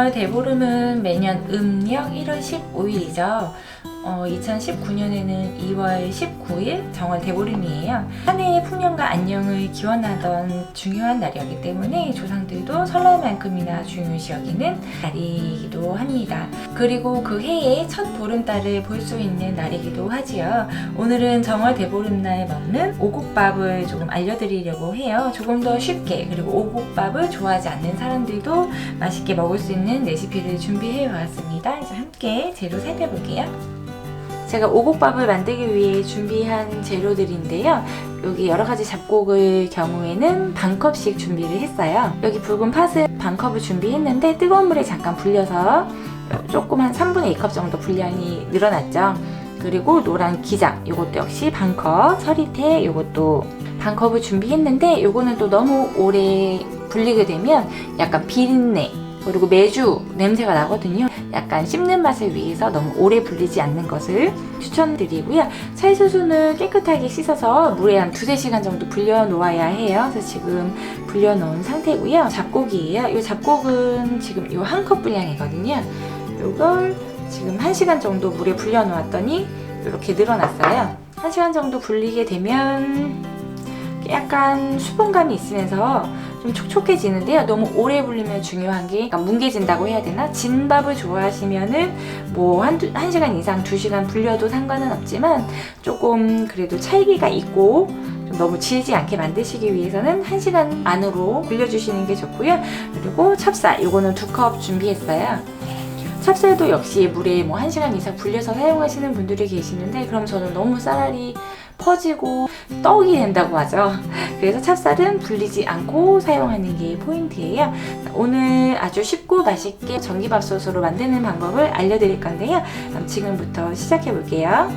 정월 대보름은 매년 음력 1월 15일이죠. 2019년에는 2월 19일 정월 대보름이에요. 한 해의 풍년과 안녕을 기원하던 중요한 날이었기 때문에 조상들도 설날만큼이나 중요시 여기는 날이기도 합니다. 그리고 그 해의 첫 보름달을 볼 수 있는 날이기도 하지요. 오늘은 정월 대보름날 먹는 오곡밥을 조금 알려드리려고 해요. 조금 더 쉽게, 그리고 오곡밥을 좋아하지 않는 사람들도 맛있게 먹을 수 있는 레시피를 준비해 왔습니다. 이제 함께 재료 살펴볼게요. 제가 오곡밥을 만들기 위해 준비한 재료들인데요. 여기 여러가지 잡곡의 경우에는 반컵씩 준비를 했어요. 여기 붉은 팥은 반컵을 준비했는데 뜨거운 물에 잠깐 불려서 조금 한 3분의 2컵 정도 분량이 늘어났죠. 그리고 노란 기장, 이것도 역시 반컵, 서리태 이것도 반컵을 준비했는데 요거는 또 너무 오래 불리게 되면 약간 비린내, 그리고 매주 냄새가 나거든요. 약간 씹는 맛을 위해서 너무 오래 불리지 않는 것을 추천드리고요. 찰수순을 깨끗하게 씻어서 물에 한 2-3시간 정도 불려 놓아야 해요. 그래서 지금 불려 놓은 상태고요. 잡곡이에요. 이 잡곡은 지금 이 한 컵 분량이거든요. 이걸 지금 1시간 정도 물에 불려 놓았더니 이렇게 늘어났어요. 1시간 정도 불리게 되면 약간 수분감이 있으면서 좀 촉촉해지는데요. 너무 오래 불리면 중요한 게 약간 뭉개진다고 해야 되나? 진밥을 좋아하시면은 뭐 1시간 이상 2시간 불려도 상관은 없지만 조금 그래도 찰기가 있고 좀 너무 질지 않게 만드시기 위해서는 1시간 안으로 불려주시는 게 좋고요. 그리고 찹쌀, 요거는 2컵 준비했어요. 찹쌀도 역시 물에 뭐 1시간 이상 불려서 사용하시는 분들이 계시는데 그럼 저는 너무 쌀알이 퍼지고 떡이 된다고 하죠. 그래서 찹쌀은 불리지 않고 사용하는 게 포인트예요. 오늘 아주 쉽고 맛있게 전기밥솥으로 만드는 방법을 알려드릴 건데요. 그럼 지금부터 시작해 볼게요.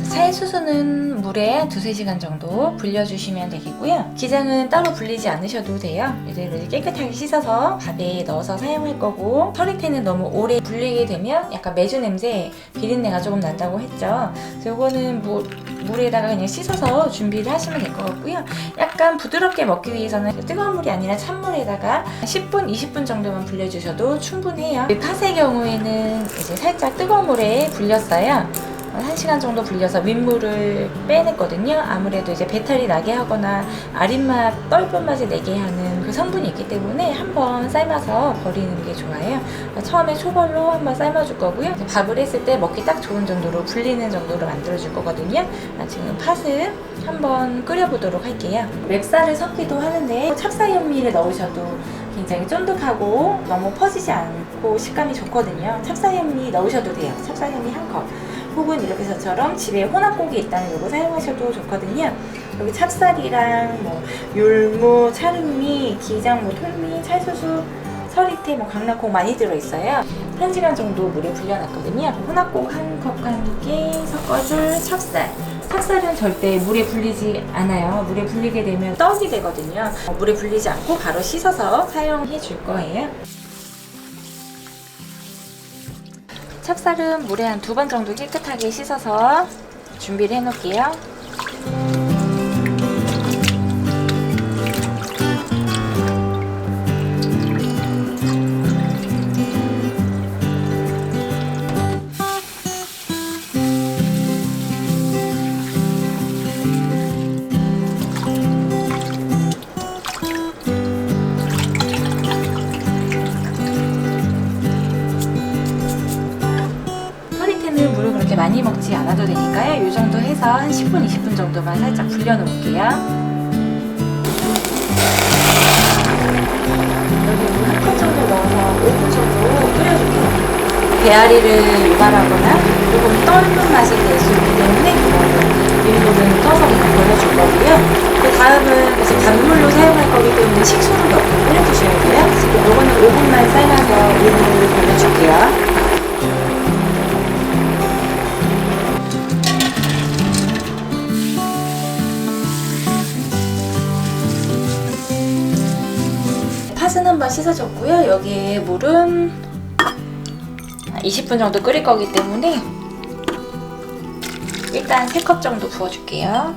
쌀수수는 물에 2-3시간 정도 불려주시면 되겠고요. 기장은 따로 불리지 않으셔도 돼요. 이대로 깨끗하게 씻어서 밥에 넣어서 사용할 거고, 서리태는 너무 오래 불리게 되면 약간 매주 냄새, 비린내가 조금 난다고 했죠. 그래서 이거는 물에다가 그냥 씻어서 준비를 하시면 될 것 같고요. 약간 부드럽게 먹기 위해서는 뜨거운 물이 아니라 찬물에다가 10분, 20분 정도만 불려주셔도 충분해요. 팥의 경우에는 이제 살짝 뜨거운 물에 불렸어요. 1시간 정도 불려서 민물을 빼냈거든요. 아무래도 이제 배탈이 나게 하거나 아린맛, 떫은 맛을 내게 하는 그 성분이 있기 때문에 한번 삶아서 버리는 게 좋아요. 처음에 초벌로 한번 삶아줄 거고요. 밥을 했을 때 먹기 딱 좋은 정도로 불리는 정도로 만들어줄 거거든요. 지금 팥을 한번 끓여보도록 할게요. 맵쌀을 섞기도 하는데 찹쌀 현미를 넣으셔도 굉장히 쫀득하고 너무 퍼지지 않고 식감이 좋거든요. 찹쌀 현미 넣으셔도 돼요. 찹쌀 현미 1컵. 혹은 이렇게 저처럼 집에 혼합곡이 있다면 이거 사용하셔도 좋거든요. 여기 찹쌀이랑 뭐 율무, 찰은미, 기장, 뭐 통미, 찰수수, 서리태, 뭐 강낭콩 많이 들어있어요. 1시간 정도 물에 불려놨거든요. 혼합곡 1컵과 함께 섞어줄 찹쌀. 찹쌀은 절대 물에 불리지 않아요. 물에 불리게 되면 떡이 되거든요. 물에 불리지 않고 바로 씻어서 사용해 줄 거예요. 찹쌀은 물에 한 2번 정도 깨끗하게 씻어서 준비를 해 놓을게요. 물을 그렇게 많이 먹지 않아도 되니까요. 이 정도 해서 한 10분, 20분 정도만 살짝 불려 놓을게요. 여기 물 1컵 정도 넣어서 5분 정도 끓여줄게요. 배앓이를 유발하거나 조금 떫은 맛이 될 수 있기 때문에 밀물은 떠서 그냥 걸러줄 거고요. 그 다음은 이제 단물로 사용할 거기 때문에 식초를 넣고 끓여주셔야 돼요. 지금 이거는 5분만 삶아서 밀물을 걸러줄게요. 팥은 한번 씻어줬고요. 여기에 물은 20분 정도 끓일 거기 때문에 일단 3컵 정도 부어줄게요.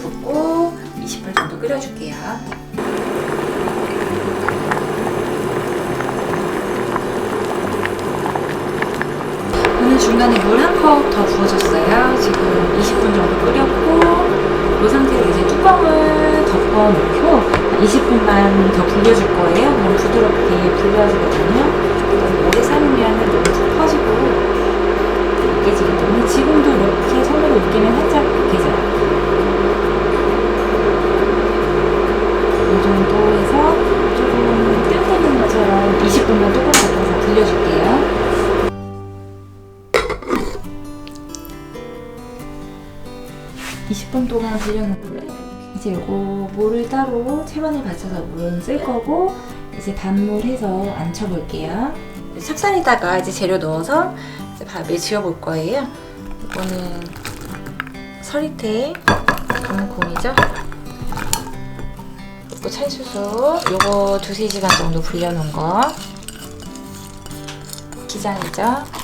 붓고 20분 정도 끓여줄게요. 오늘 중간에 물 한 컵 더 부어줬어요. 지금 20분 정도 끓였고 이 상태로 이제 뚜껑을 덮어놓고 20분만 더 불려줄 거예요. 그럼 부드럽게 불려주거든요. 너무 오래 삶으면 너무 푹 퍼지고 으깨지기 때문에 지금도 이렇게 손으로 으깨면 살짝 으깨져요. 이 정도 해서 조금 뜸뜨는 것처럼 20분만 뚜껑 덮어서 불려줄게요. 20분 동안 불려놓고 이제 이거 물을 따로 채반에 받쳐서 물은 쓸 거고 이제 밥물해서 안쳐볼게요. 찹쌀에다가 이제 재료 넣어서 이제 밥에 지어볼 거예요. 이거는 서리태 검은콩이죠. 그리고 찰수수 요거 2-3시간 정도 불려놓은 거, 기장이죠.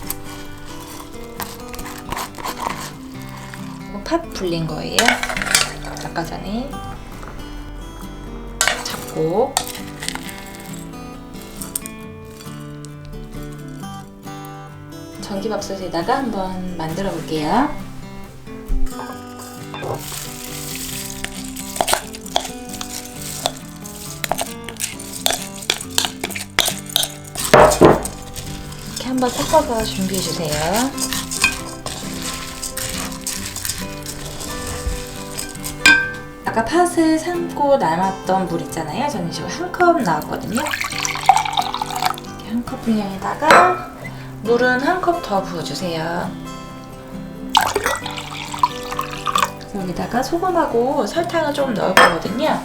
팥 불린 거예요. 아까 전에 잡곡, 전기밥솥에다가 한번 만들어 볼게요. 이렇게 한번 섞어서 준비해 주세요. 아까 팥을 삶고 남았던 물 있잖아요. 저는 지금 1컵 나왔거든요. 이렇게 1컵 분량에다가 물은 1컵 더 부어주세요. 여기다가 소금하고 설탕을 조금 넣을 거거든요.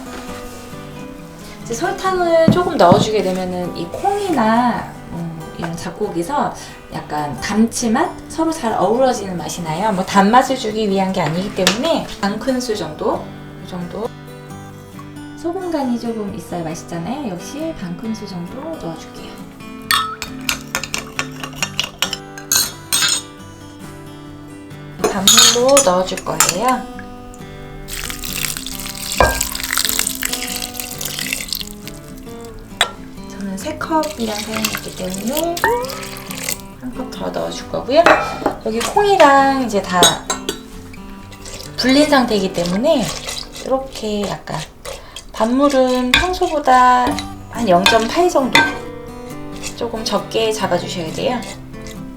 이제 설탕을 조금 넣어주게 되면은 이 콩이나 이런 잡곡에서 약간 감칠맛? 서로 잘 어우러지는 맛이 나요. 뭐 단맛을 주기 위한 게 아니기 때문에 반 큰술 정도? 이 정도. 소금 간이 조금 있어야 맛있잖아요. 역시 반 큰술 정도 넣어줄게요. 밥물로 넣어줄 거예요. 저는 3컵이랑 사용했기 때문에 1컵 더 넣어줄 거고요. 여기 콩이랑 이제 다 불린 상태이기 때문에 이렇게 약간 밥물은 평소보다 한 0.8 정도 조금 적게 잡아주셔야 돼요.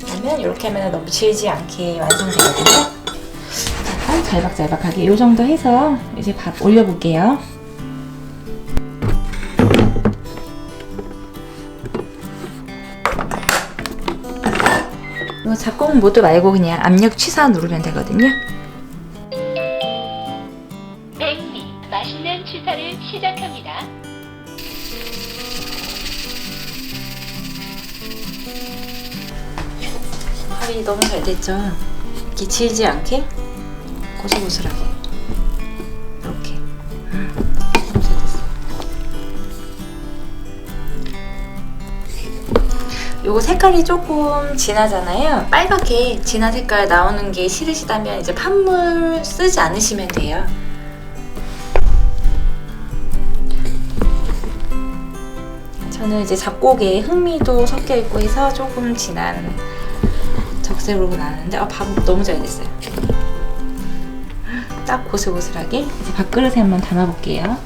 그러면 이렇게 하면 너무 질지 않게 완성되거든요. 약간 잘박잘박하게 이 정도 해서 이제 밥 올려볼게요. 이거 잡곡 모드 말고 그냥 압력 취사 누르면 되거든요. 백미 맛있는 취사를 시작합니다. 밥이 너무 잘 됐죠? 이렇게 질지 않게 고슬고슬하게 이렇게 너무 잘 됐어요. 요거 색깔이 조금 진하잖아요. 빨갛게 진한 색깔 나오는 게 싫으시다면 이제 팥물 쓰지 않으시면 돼요. 저는 이제 잡곡에 흑미도 섞여 있고 해서 조금 진한 적색으로 나왔는데 밥 너무 잘 됐어요. 딱 고슬고슬하게. 이제 밥그릇에 한번 담아볼게요.